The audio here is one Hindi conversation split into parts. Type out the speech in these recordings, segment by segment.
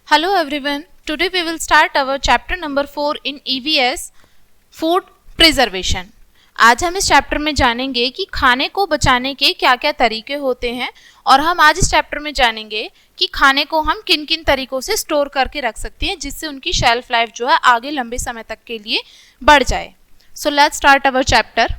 Hello everyone. Today we will start our chapter number 4 in EVS Food Preservation. आज हम इस चैप्टर में जानेंगे कि खाने को बचाने के क्या क्या तरीके होते हैं और हम आज इस चैप्टर में जानेंगे कि खाने को हम किन किन तरीकों से स्टोर करके रख सकते हैं जिससे उनकी शेल्फ लाइफ जो है आगे लंबे समय तक के लिए बढ़ जाए. So let's start our chapter.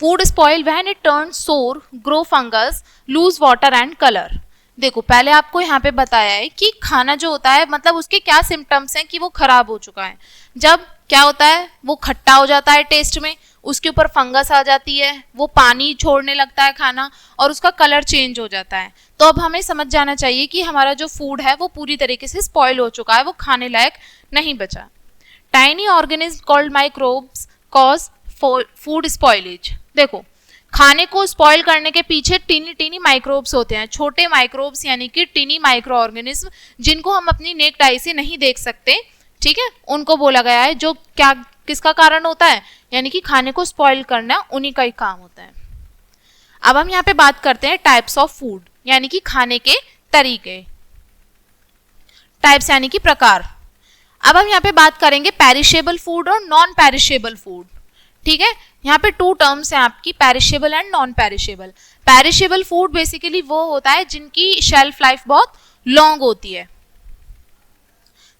Food spoil when it turns sour, grow fungus, lose water and colour. देखो पहले आपको यहाँ पे बताया है कि खाना जो होता है मतलब उसके क्या सिम्टम्स हैं कि वो खराब हो चुका है. जब क्या होता है वो खट्टा हो जाता है टेस्ट में, उसके ऊपर फंगस आ जाती है, वो पानी छोड़ने लगता है खाना और उसका कलर चेंज हो जाता है. तो अब हमें समझ जाना चाहिए कि हमारा जो फूड है वो पूरी तरीके से स्पॉइल हो चुका है, वो खाने लायक नहीं बचा. Tiny organism called microbes cause food spoilage. देखो खाने को स्पॉइल करने के पीछे टीनी टीनी माइक्रोब्स होते हैं, छोटे माइक्रोब्स यानी कि टीनी माइक्रो ऑर्गेनिज्म जिनको हम अपनी नेक्ड आई से नहीं देख सकते, ठीक है, उनको बोला गया है. जो क्या किसका कारण होता है, यानी कि खाने को स्पॉइल करना उन्हीं का ही काम होता है. अब हम यहाँ पे बात करते हैं टाइप्स ऑफ फूड यानी कि खाने के तरीके. टाइप्स यानी कि प्रकार. अब हम यहाँ पे बात करेंगे पेरिशेबल फूड और नॉन पेरिशेबल फूड. ठीक है, यहाँ पे टू टर्म्स हैं आपकी, perishable and non perishable. Perishable food basically वो होता है जिनकी शेल्फ लाइफ बहुत लॉन्ग होती है.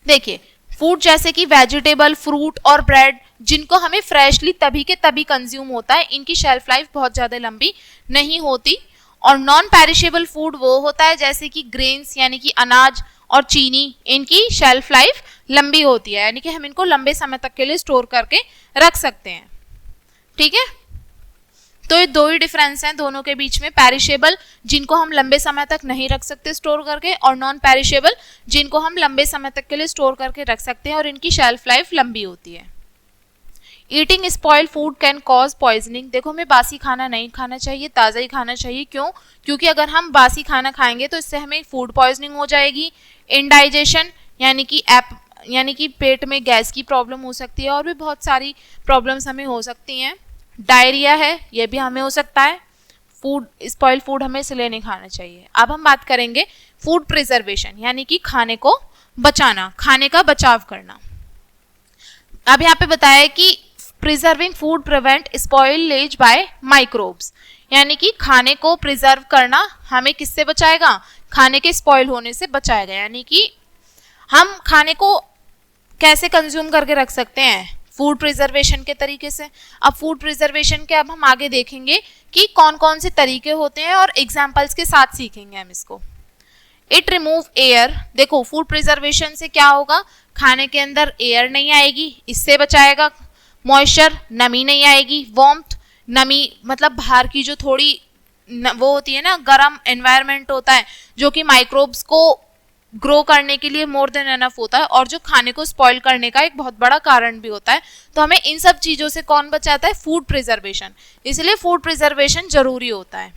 देखिए फूड जैसे कि वेजिटेबल, फ्रूट और ब्रेड जिनको हमें फ्रेशली तभी के तभी कंज्यूम होता है, इनकी शेल्फ लाइफ बहुत ज़्यादा लंबी नहीं होती. और नॉन पेरिशेबल फूड वो होता है जैसे कि ग्रेन्स यानी कि अनाज और चीनी, इनकी शेल्फ लाइफ लंबी होती है यानी कि हम इनको लंबे समय तक के लिए स्टोर करके रख सकते हैं. ठीक है, तो ये दो ही डिफरेंस हैं दोनों के बीच में. पेरिशेबल जिनको हम लंबे समय तक नहीं रख सकते स्टोर करके, और नॉन पेरिशेबल जिनको हम लंबे समय तक के लिए स्टोर करके रख सकते हैं और इनकी शेल्फ लाइफ लंबी होती है. Eating spoiled food can cause poisoning. देखो हमें बासी खाना नहीं खाना चाहिए, ताज़ा ही खाना चाहिए. क्यों? क्योंकि अगर हम बासी खाना खाएंगे तो इससे हमें फूड पॉइजनिंग हो जाएगी, इनडाइजेशन यानी कि पेट में गैस की प्रॉब्लम हो सकती है, और भी बहुत सारी प्रॉब्लम्स हमें हो सकती हैं. डायरिया है, ये भी हमें हो सकता है. फूड स्पॉइल फूड हमें इसलिए नहीं खाना चाहिए. अब हम बात करेंगे फूड प्रिजर्वेशन यानी कि खाने को बचाना, खाने का बचाव करना. अब यहाँ पे बताया है कि preserving food prevent spoilage by microbes, यानी कि खाने को प्रिजर्व करना हमें किससे बचाएगा, खाने के स्पॉइल होने से बचाएगा. यानी कि हम खाने को कैसे कंज्यूम करके रख सकते हैं, फूड प्रिजर्वेशन के तरीके से. अब फूड प्रिजर्वेशन के अब हम आगे देखेंगे कि कौन कौन से तरीके होते हैं और एग्जाम्पल्स के साथ सीखेंगे हम इसको. It remove air. देखो फूड प्रिजर्वेशन से क्या होगा, खाने के अंदर एयर नहीं आएगी, इससे बचाएगा. मॉइस्चर, नमी नहीं आएगी. वार्मथ, नमी मतलब बाहर की जो थोड़ी वो होती है ना, गर्म एनवायरनमेंट होता है जो कि माइक्रोब्स को ग्रो करने के लिए मोर देन एनफ होता है और जो खाने को स्पॉइल करने का एक बहुत बड़ा कारण भी होता है. तो हमें इन सब चीज़ों से कौन बचाता है, फूड प्रिजर्वेशन. इसलिए फूड प्रिजर्वेशन जरूरी होता है.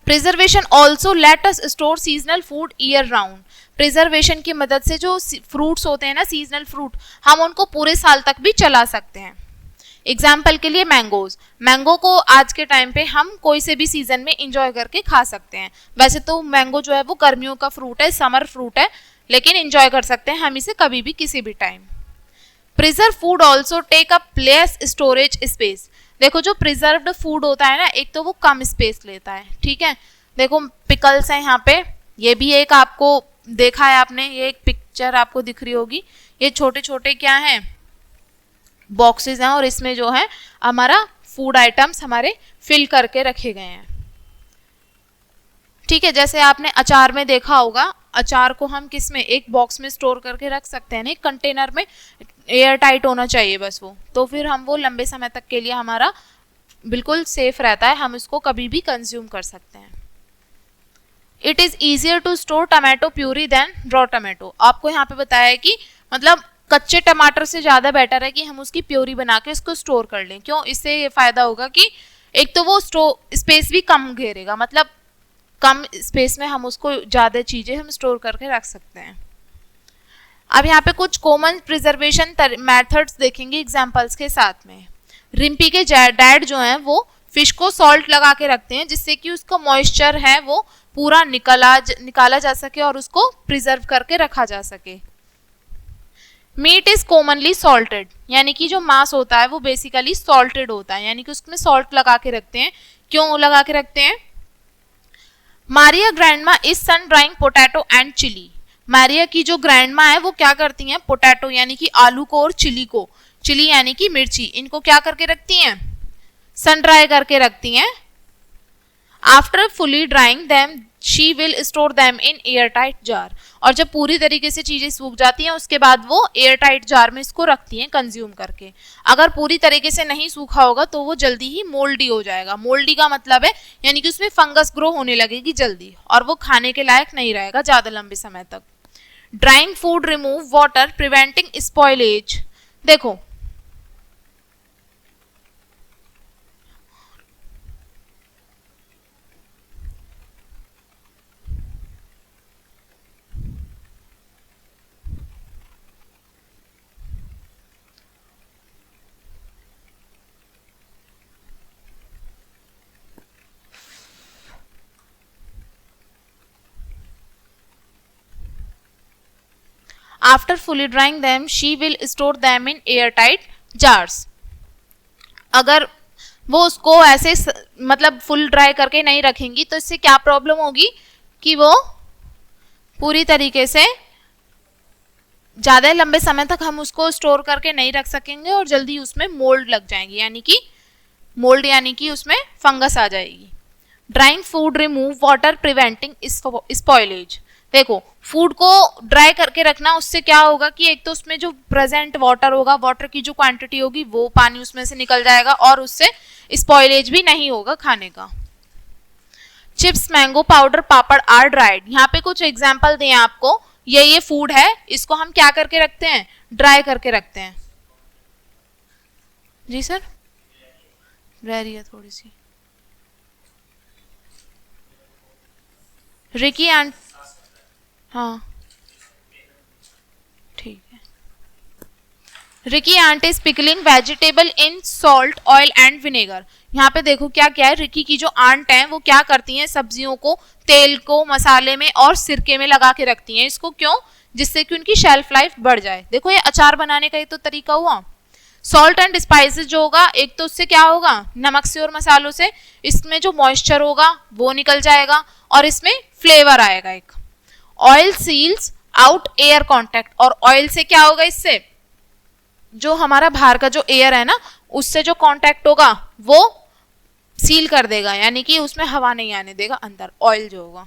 Preservation also let us store seasonal food year round. Preservation की मदद से जो फ्रूट्स होते हैं ना, सीजनल फ्रूट, हम उनको पूरे साल तक भी चला सकते हैं. एग्जाम्पल के लिए मैंगोज. मैंगो को आज के टाइम पे हम कोई से भी सीजन में इंजॉय करके खा सकते हैं. वैसे तो मैंगो जो है वो गर्मियों का फ्रूट है, समर फ्रूट है, लेकिन इंजॉय कर सकते हैं हम इसे कभी भी किसी भी time. Preserve food also take up less storage space. देखो जो प्रिजर्व्ड फूड होता है ना, एक तो वो कम स्पेस लेता है. ठीक है, देखो पिकल्स है यहाँ पे, ये भी एक आपको देखा है आपने, ये एक पिक्चर आपको दिख रही होगी. ये छोटे छोटे क्या हैं, बॉक्सेस हैं, और इसमें जो है हमारा फूड आइटम्स हमारे फिल करके रखे गए हैं. ठीक है, जैसे आपने अचार में देखा होगा, अचार को हम किस में, एक बॉक्स में स्टोर करके रख सकते हैं, एक कंटेनर में, एयर टाइट होना चाहिए बस वो, तो फिर हम वो लंबे समय तक के लिए हमारा बिल्कुल सेफ रहता है, हम इसको कभी भी कंज्यूम कर सकते हैं. It is easier to store tomato puree than raw tomato. आपको यहाँ पे बताया है कि मतलब कच्चे टमाटर से ज़्यादा बेटर है कि हम उसकी प्योरी बना के इसको स्टोर कर लें. क्यों? इससे ये फ़ायदा होगा कि एक तो वो स्पेस भी कम घेरेगा, मतलब कम स्पेस में हम उसको ज़्यादा चीज़ें हम स्टोर करके रख सकते हैं. अब यहाँ पे कुछ कॉमन प्रिजर्वेशन मेथड्स देखेंगे एग्जाम्पल्स के साथ में. रिम्पी के डैड जो हैं वो फिश को सॉल्ट लगा के रखते हैं जिससे कि उसका मॉइस्चर है वो पूरा निकाला जा सके और उसको प्रिजर्व करके रखा जा सके। मीट इज कॉमनली सॉल्टेड, यानी कि जो मांस होता है वो बेसिकली सॉल्टेड होता है, यानी कि उसमें सॉल्ट लगा के रखते हैं। क्यों लगा के रखते हैं? Maria grandma is sun drying potato and chilli. Maria की जो ग्रैंडमा है वो क्या करती हैं? पोटैटो यानी कि आलू को और चिली यानी कि मिर्ची, इनको क्या करके रखती हैं? सन ड्राई करके रखती हैं। After fully drying them she will store them in air tight jar. और जब पूरी तरीके से चीजें सूख जाती हैं उसके बाद वो एयर टाइट जार में इसको रखती हैं कंज्यूम करके। अगर पूरी तरीके से नहीं सूखा होगा तो वो जल्दी ही मोल्डी हो जाएगा। मोल्डी का मतलब है यानी कि उसमें फंगस ग्रो होने लगेगी जल्दी और वो खाने के लायक नहीं रहेगा ज्यादा लंबे समय तक। Drying food remove water preventing spoilage. देखो after fully drying them she will store them in air tight jars. अगर वो उसको ऐसे मतलब फुल ड्राई करके नहीं रखेंगी तो इससे क्या प्रॉब्लम होगी कि वो पूरी तरीके से ज्यादा लंबे समय तक हम उसको स्टोर करके नहीं रख सकेंगे और जल्दी उसमें मोल्ड लग जाएंगी, यानी कि उसमें फंगस आ जाएगी। Drawing food remove water preventing spoilage. देखो फूड को ड्राई करके रखना, उससे क्या होगा कि एक तो उसमें जो प्रेजेंट वाटर होगा, वाटर की जो क्वांटिटी होगी वो पानी उसमें से निकल जाएगा और उससे स्पॉइलेज भी नहीं होगा खाने का। Chips, mango powder, papad are dried. यहाँ पे कुछ एग्जाम्पल दें आपको। ये फूड है, इसको हम क्या करके रखते हैं? ड्राई करके रखते हैं। जी सर, रह रही है थोड़ी सी। रिकी एंड हाँ ठीक है। Ricky aunt is pickling vegetable in salt, oil and vinegar. यहाँ पे देखो क्या क्या है, रिकी की जो आंट है वो क्या करती हैं? सब्जियों को तेल को मसाले में और सिरके में लगा के रखती हैं। इसको क्यों? जिससे कि उनकी शेल्फ लाइफ बढ़ जाए। देखो ये अचार बनाने का ये तो तरीका हुआ। सॉल्ट एंड स्पाइसेस जो होगा, एक तो उससे क्या होगा? नमक से और मसालों से इसमें जो मॉइस्चर होगा वो निकल जाएगा और इसमें फ्लेवर आएगा एक। Oil seals out air contact, और ऑयल से क्या होगा? इससे जो हमारा बाहर का जो एयर है ना उससे जो कांटेक्ट होगा वो सील कर देगा, यानी कि उसमें हवा नहीं आने देगा अंदर, ऑयल जो होगा।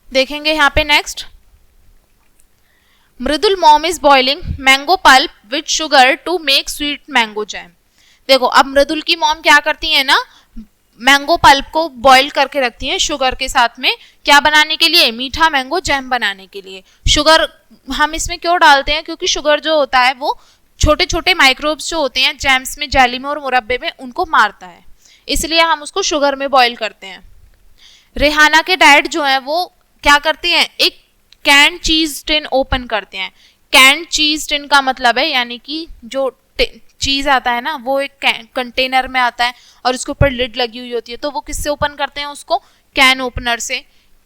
देखेंगे यहाँ पे next. Mridul mom is boiling mango pulp with sugar to make sweet mango jam. देखो अब मृदुल की मॉम क्या करती है ना, मैंगो पल्प को बॉईल करके रखती हैं शुगर के साथ में। क्या बनाने के लिए? मीठा मैंगो जैम बनाने के लिए। शुगर हम इसमें क्यों डालते हैं? क्योंकि शुगर जो होता है वो छोटे छोटे माइक्रोब्स जो होते हैं जैम्स में, जेली में और मुरब्बे में, उनको मारता है, इसलिए हम उसको शुगर में बॉईल करते हैं। रेहाना के डैड जो है वो क्या करते हैं? एक कैन चीज टिन ओपन करते हैं। कैन चीज टिन का मतलब है यानी कि जो चीज आता है ना वो एक कंटेनर में आता है और उसके ऊपर लिड लगी हुई होती है, तो वो किससे ओपन करते हैं उसको? कैन ओपनर से।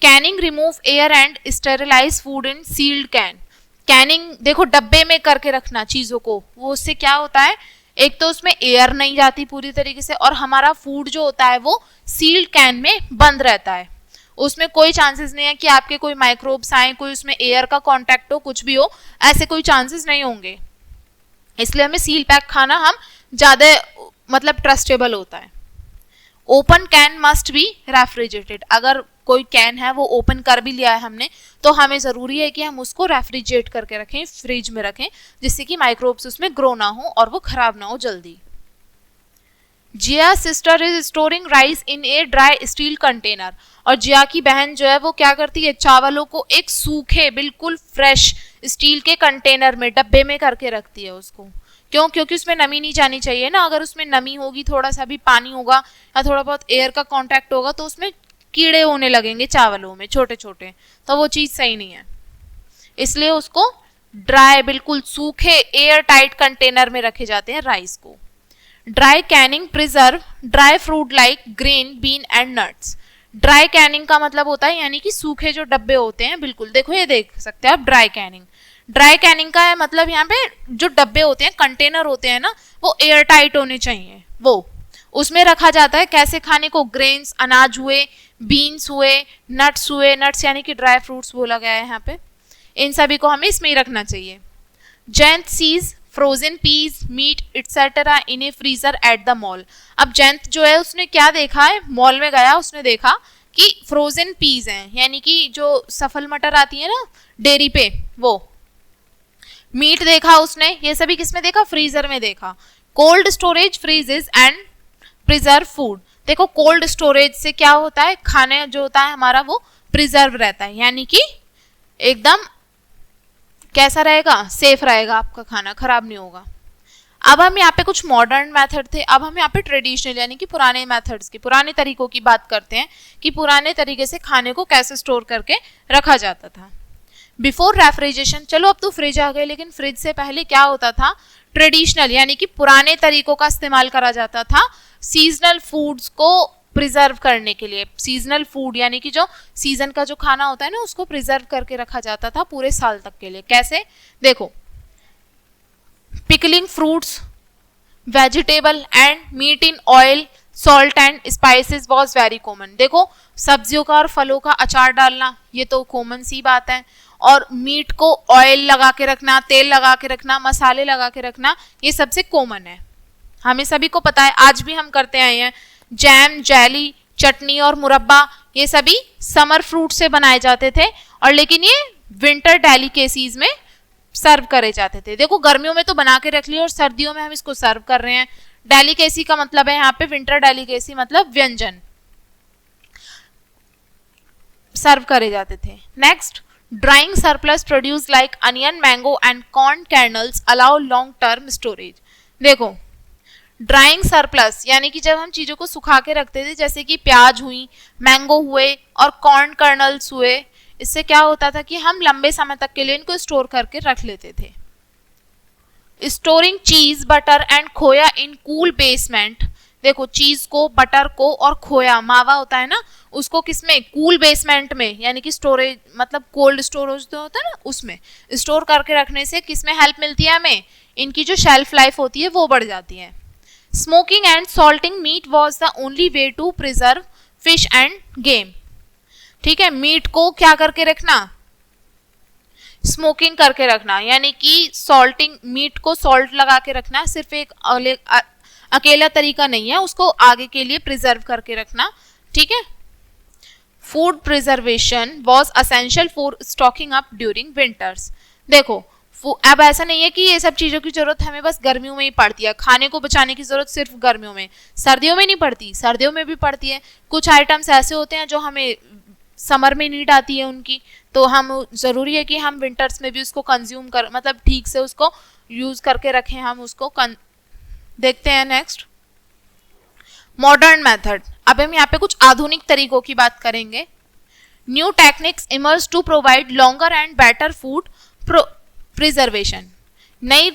Canning remove air and sterilise food in sealed can. Canning देखो डब्बे में करके रखना चीजों को, वो उससे क्या होता है? एक तो उसमें एयर नहीं जाती पूरी तरीके से और हमारा फूड जो होता है वो सील्ड कैन में बंद रहता है। उसमें कोई चांसेस नहीं है कि आपके कोई माइक्रोब्स आए, कोई उसमें एयर का कांटेक्ट हो, कुछ भी हो, ऐसे कोई चांसेस नहीं होंगे। इसलिए हमें सील पैक खाना हम ज्यादा मतलब ट्रस्टेबल होता है। Open can must be refrigerated. अगर कोई कैन है वो ओपन कर भी लिया है हमने तो हमें जरूरी है कि हम उसको रेफ्रिजरेट करके रखें, फ्रिज में रखें, जिससे कि माइक्रोब्स उसमें ग्रो ना हो और वो खराब ना हो जल्दी। Jiya sister is storing rice in a dry steel container. और जिया की बहन जो है वो क्या करती है? चावलों को एक सूखे बिल्कुल फ्रेश स्टील के कंटेनर में, डब्बे में करके रखती है उसको। क्यों? क्योंकि उसमें नमी नहीं जानी चाहिए ना। अगर उसमें नमी होगी, थोड़ा सा भी पानी होगा या थोड़ा बहुत एयर का कांटेक्ट होगा तो उसमें कीड़े होने लगेंगे चावलों में छोटे छोटे, तो वो चीज सही नहीं है। इसलिए उसको ड्राई बिल्कुल सूखे एयर टाइट कंटेनर में रखे जाते हैं राइस को। Dry canning preserve dry fruit like grain bean and nuts. Dry canning का मतलब होता है यानी कि सूखे जो डब्बे होते हैं, बिल्कुल देखो ये देख सकते हैं आप ड्राई कैनिंग। ड्राई कैनिंग का है मतलब यहाँ पे जो डब्बे होते हैं, कंटेनर होते हैं ना, वो एयर टाइट होने चाहिए। वो उसमें रखा जाता है कैसे खाने को, ग्रेन्स अनाज हुए, बीन्स हुए, नट्स हुए, नट्स यानी कि ड्राई फ्रूट्स बोला गया है यहाँ पे, इन सभी को हमें इसमें ही रखना चाहिए। Jayant sees frozen peas meat etcetera in a freezer at the mall. अब जैंत जो है उसने क्या देखा है, मॉल में गया, उसने देखा कि फ्रोजन पीज हैं यानी कि जो सफल मटर आती है ना डेयरी पे, वो मीट देखा उसने, ये सभी किसमें देखा, फ्रीजर में देखा। Cold storage फ्रीजेज and preserve food. देखो कोल्ड स्टोरेज से क्या होता है, खाने जो होता है हमारा वो प्रिजर्व रहता है, यानी कि एकदम कैसा रहेगा, सेफ रहेगा, आपका खाना खराब नहीं होगा। अब हम यहाँ पे कुछ मॉडर्न मेथड थे, अब हम यहाँ पे ट्रेडिशनल यानी कि पुराने मेथड्स की, पुराने तरीकों की बात करते हैं कि पुराने तरीके से खाने को कैसे स्टोर करके रखा जाता था। बिफोर रेफ्रिजरेशन, चलो अब तो फ्रिज आ गए, लेकिन फ्रिज से पहले क्या होता था, ट्रेडिशनल यानी कि पुराने तरीकों का इस्तेमाल करा जाता था सीजनल फूड्स को प्रिजर्व करने के लिए। सीजनल फूड यानी कि जो सीजन का जो खाना होता है ना, उसको प्रिजर्व करके रखा जाता था पूरे साल तक के लिए। कैसे, देखो pickling fruits vegetable and meat in oil salt and spices was very common. देखो सब्जियों का और फलों का अचार डालना ये तो कॉमन सी बात है, और मीट को ऑयल लगा के रखना, तेल लगा के रखना, मसाले लगा के रखना, ये सबसे कॉमन है, हमें सभी को पता है, आज भी हम करते आए हैं। जैम, जेली, चटनी और मुरब्बा ये सभी समर फ्रूट से बनाए जाते थे, और लेकिन ये विंटर डेलिकेसीज में सर्व करे जाते थे। देखो गर्मियों में तो बना के रख लिया और सर्दियों में हम इसको सर्व कर रहे हैं। डेलिकेसी का मतलब है यहाँ पे, विंटर डेलिकेसी मतलब व्यंजन सर्व करे जाते थे। Next, drawing surplus produce like onion, mango and corn colonel's allow long term storage. देखो ड्राइंग सरप्लस यानी कि जब हम चीजों को सुखा के रखते थे, जैसे कि प्याज हुई, मैंगो हुए और कॉर्न कर्नल्स हुए, इससे क्या होता था कि हम लंबे समय तक के लिए इनको स्टोर करके रख लेते थे। स्टोरिंग चीज, बटर एंड खोया इन कूल बेसमेंट। देखो चीज को, बटर को और खोया, मावा होता है ना, उसको किसमें, कूल बेसमेंट में, यानी कि स्टोरेज मतलब कोल्ड स्टोरेज जो होता है ना, उसमें स्टोर करके रखने से किसमें हेल्प मिलती है हमें, इनकी जो शेल्फ लाइफ होती है वो बढ़ जाती है। Smoking and salting meat was the only way to preserve fish and game. ठीक है, मीट को क्या करके रखना, स्मोकिंग करके रखना, यानी कि सॉल्टिंग, मीट को सॉल्ट लगा के रखना सिर्फ एक अकेला तरीका नहीं है, उसको आगे के लिए प्रिजर्व करके रखना। ठीक है, food preservation was essential for stocking up during winters. देखो अब ऐसा नहीं है कि ये सब चीज़ों की जरूरत हमें बस गर्मियों में ही पड़ती है, खाने को बचाने की जरूरत सिर्फ गर्मियों में, सर्दियों में नहीं पड़ती, सर्दियों में भी पड़ती है। कुछ आइटम्स ऐसे होते हैं जो हमें समर में नीड आती है उनकी, तो हम ज़रूरी है कि हम विंटर्स में भी उसको कंज्यूम कर, मतलब ठीक से उसको यूज़ करके रखें, हम उसको देखते हैं। Next, modern method. अब हम यहाँ पे कुछ आधुनिक तरीकों की बात करेंगे। New techniques emerge to provide longer and better food preservation. नई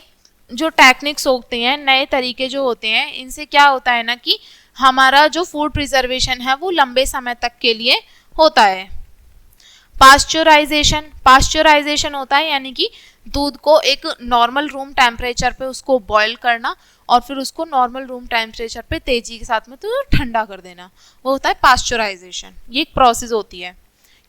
जो टेक्निक्स होते हैं, नए तरीके जो होते हैं, इनसे क्या होता है ना कि हमारा जो फूड प्रिजर्वेशन है वो लंबे समय तक के लिए होता है। पास्चराइजेशन, पास्चराइजेशन होता है यानी कि दूध को एक नॉर्मल रूम टेम्परेचर पे उसको बॉईल करना और फिर उसको नॉर्मल रूम टेम्परेचर पे तेजी के साथ में तो ठंडा कर देना, वो होता है पास्चराइजेशन। ये एक प्रोसेस होती है।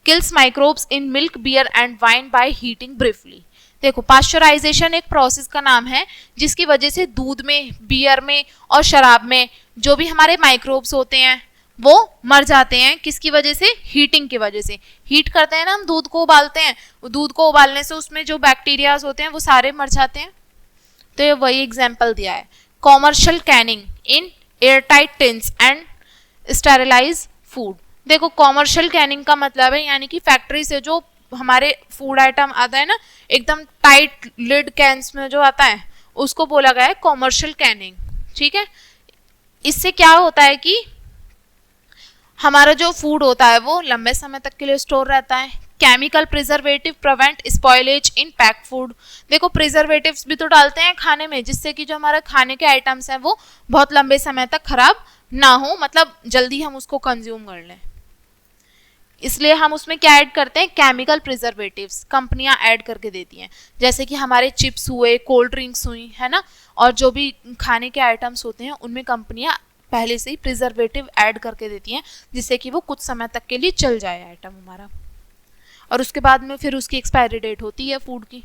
Kills microbes in milk, beer and wine by heating briefly. देखो पास्चराइजेशन एक प्रोसेस का नाम है जिसकी वजह से दूध में, बियर में और शराब में जो भी हमारे माइक्रोब्स होते हैं वो मर जाते हैं। किसकी वजह से, हीटिंग की वजह से। हीट करते हैं ना हम, दूध को उबालते हैं, दूध को उबालने से उसमें जो बैक्टीरियाज होते हैं वो सारे मर जाते हैं। तो ये वही एग्जाम्पल दिया है। Commercial canning in airtight tins and sterilise food. देखो कॉमर्शियल कैनिंग का मतलब है यानी कि फैक्ट्री से जो हमारे फूड आइटम आता है ना, एकदम टाइट लिड कैंस में जो आता है, उसको बोला गया है कॉमर्शियल कैनिंग। ठीक है, इससे क्या होता है कि हमारा जो फूड होता है वो लंबे समय तक के लिए स्टोर रहता है। केमिकल प्रिजर्वेटिव प्रिवेंट स्पॉइलेज इन पैक्ड फूड। देखो प्रिजर्वेटिव्स भी तो डालते हैं खाने में, जिससे कि जो हमारा खाने के आइटम्स हैं वो बहुत लंबे समय तक खराब ना हो, मतलब जल्दी हम उसको कंज्यूम कर लें। इसलिए हम उसमें क्या ऐड करते हैं, केमिकल प्रिजर्वेटिव्स कंपनियां ऐड करके देती हैं, जैसे कि हमारे चिप्स हुए, कोल्ड ड्रिंक्स हुई, है ना, और जो भी खाने के आइटम्स होते हैं उनमें कंपनियां पहले से ही प्रिजर्वेटिव ऐड करके देती हैं, जिससे कि वो कुछ समय तक के लिए चल जाए आइटम हमारा, और उसके बाद में फिर उसकी एक्सपायरी डेट होती है फूड की।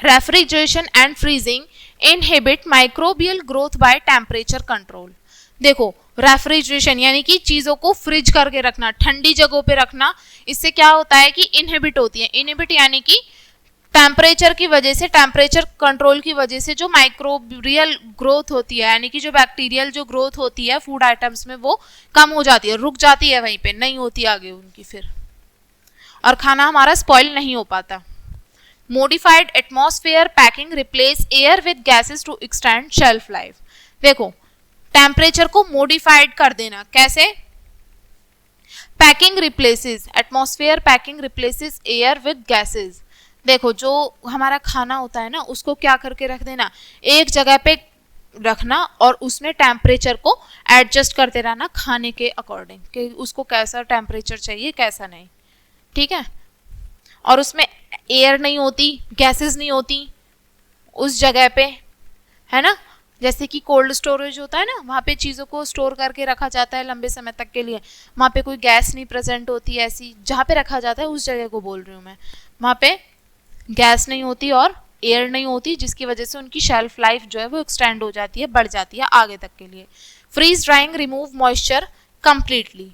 Refrigeration and freezing inhibit microbial growth by temperature control. देखो रेफ्रिजरेशन यानी कि चीजों को फ्रिज करके रखना, ठंडी जगहों पे रखना, इससे क्या होता है कि इनहिबिट होती है। इनहिबिट यानी कि टेम्परेचर की वजह से, टेम्परेचर कंट्रोल की वजह से जो माइक्रोबियल ग्रोथ होती है, यानी कि जो बैक्टीरियल जो ग्रोथ होती है फूड आइटम्स में, वो कम हो जाती है, रुक जाती है वहीं पे, नहीं होती आगे उनकी फिर, और खाना हमारा स्पॉइल नहीं हो पाता। Modified atmosphere packing replace air with gases to extend shelf life. देखो टेम्परेचर को मॉडिफाइड कर देना, कैसे? Packing replaces, atmosphere packing replaces air with gases. देखो जो हमारा खाना होता है ना, उसको क्या करके रख देना, एक जगह पे रखना और उसमें टेम्परेचर को एडजस्ट करते रहना खाने के अकॉर्डिंग, कि उसको कैसा टेम्परेचर चाहिए कैसा नहीं, ठीक है। और उसमें एयर नहीं होती, गैसेस नहीं होती उस जगह पे, है ना। जैसे कि कोल्ड स्टोरेज होता है ना, वहाँ पे चीज़ों को स्टोर करके रखा जाता है लंबे समय तक के लिए, वहाँ पे कोई गैस नहीं प्रेजेंट होती, ऐसी जहाँ पे रखा जाता है उस जगह को बोल रही हूँ मैं, वहाँ पे गैस नहीं होती और एयर नहीं होती, जिसकी वजह से उनकी शेल्फ लाइफ जो है वो एक्सटेंड हो जाती है, बढ़ जाती है आगे तक के लिए। Freeze drying remove moisture completely.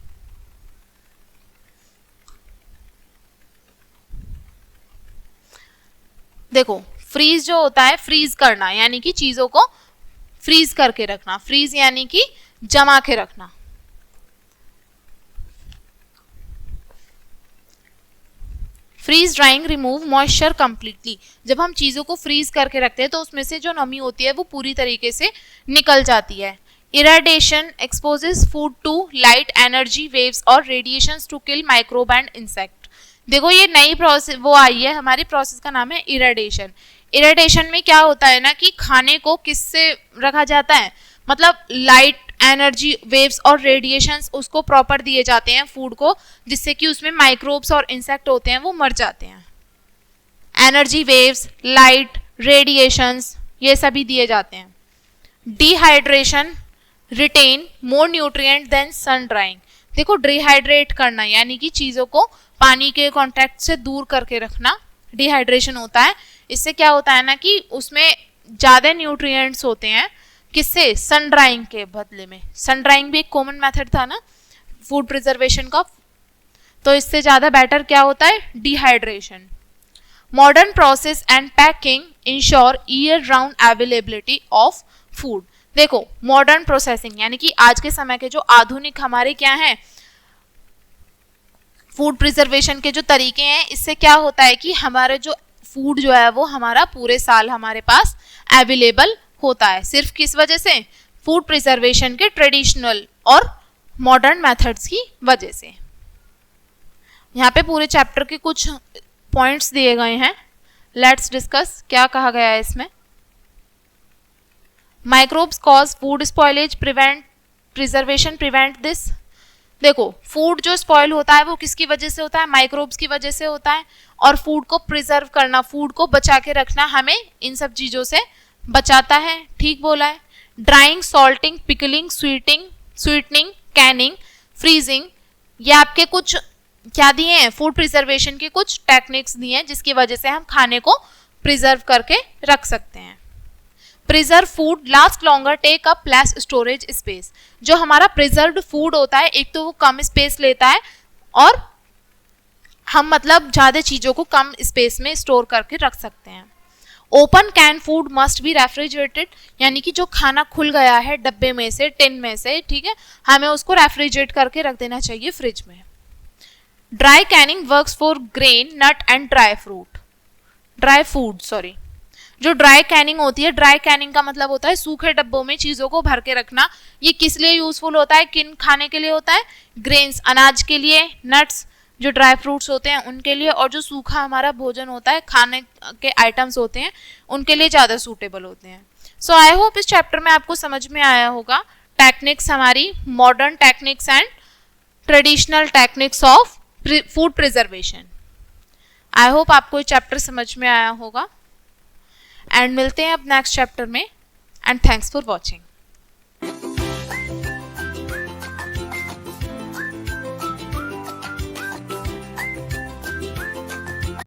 देखो फ्रीज जो होता है, फ्रीज करना यानी कि चीजों को फ्रीज करके रखना, फ्रीज यानी कि जमा के रखना। Freeze drying remove moisture completely. जब हम चीजों को फ्रीज करके रखते हैं तो उसमें से जो नमी होती है वो पूरी तरीके से निकल जाती है। Irradiation exposes food to light energy waves और radiations to kill microbe and insect. देखो ये नई प्रोसेस वो आई है, हमारी प्रोसेस का नाम है इरेडिएशन। इरेडिएशन में क्या होता है ना कि खाने को किससे रखा जाता है, मतलब लाइट एनर्जी वेव्स और रेडिएशंस उसको प्रॉपर दिए जाते हैं फूड को, जिससे कि उसमें माइक्रोब्स और इंसेक्ट होते हैं वो मर जाते हैं। एनर्जी वेव्स, लाइट, रेडिएशंस ये सभी दिए जाते हैं। डिहाइड्रेशन रिटेन मोर न्यूट्रिएंट देन सन ड्राइंग। देखो डिहाइड्रेट करना यानी कि चीज़ों को पानी के कांटेक्ट से दूर करके रखना, डिहाइड्रेशन होता है। इससे क्या होता है ना कि उसमें ज़्यादा न्यूट्रिएंट्स होते हैं, किससे? सन ड्राइंग के बदले में। सन ड्राइंग भी एक कॉमन मेथड था ना फूड प्रिजर्वेशन का, तो इससे ज़्यादा बेटर क्या होता है? Dehydration. Modern process and packing ensure year round availability of food. देखो मॉडर्न प्रोसेसिंग यानी कि आज के समय के जो आधुनिक हमारे क्या हैं फूड प्रिजर्वेशन के जो तरीके हैं, इससे क्या होता है कि हमारे जो फूड जो है वो हमारा पूरे साल हमारे पास अवेलेबल होता है। सिर्फ किस वजह से? फूड प्रिजर्वेशन के ट्रेडिशनल और मॉडर्न मेथड्स की वजह से। यहाँ पे पूरे चैप्टर के कुछ पॉइंट्स दिए गए हैं, लेट्स डिस्कस क्या कहा गया है इसमें। Microbes cause food spoilage, prevent preservation prevent this. देखो फूड जो स्पॉइल होता है वो किसकी वजह से होता है? माइक्रोब्स की वजह से होता है। और फूड को प्रिजर्व करना, फूड को बचा के रखना हमें इन सब चीज़ों से बचाता है, ठीक बोला है। Drawing, salting, pickling, sweetening, Canning, freezing, ये आपके कुछ क्या दिए हैं? फूड प्रिजर्वेशन के कुछ टेक्निक्स दिए हैं जिसकी वजह से हम खाने को प्रिजर्व करके रख सकते हैं। Preserve food last longer, take up less storage space. जो हमारा प्रिजर्व्ड फूड होता है एक तो वो कम स्पेस लेता है और हम मतलब ज़्यादा चीज़ों को कम स्पेस में स्टोर करके रख सकते हैं। Open can food must be refrigerated, यानी कि जो खाना खुल गया है डब्बे में से, टिन में से, ठीक है, हमें उसको रेफ्रिजरेट करके रख देना चाहिए फ्रिज में। Dry canning works for grain, nut and dry food sorry. जो ड्राई कैनिंग होती है, ड्राई कैनिंग का मतलब होता है सूखे डब्बों में चीज़ों को भर के रखना। ये किस लिए यूजफुल होता है, किन खाने के लिए होता है? ग्रेन्स, अनाज के लिए, नट्स जो ड्राई फ्रूट्स होते हैं उनके लिए, और जो सूखा हमारा भोजन होता है, खाने के आइटम्स होते हैं, उनके लिए ज़्यादा सूटेबल होते हैं। सो आई होप इस चैप्टर में आपको समझ में आया होगा टेक्निक्स, हमारी modern techniques and traditional techniques of food preservation. I hope आपको ये चैप्टर समझ में आया होगा, एंड मिलते हैं अब नेक्स्ट चैप्टर में, एंड थैंक्स फॉर वॉचिंग।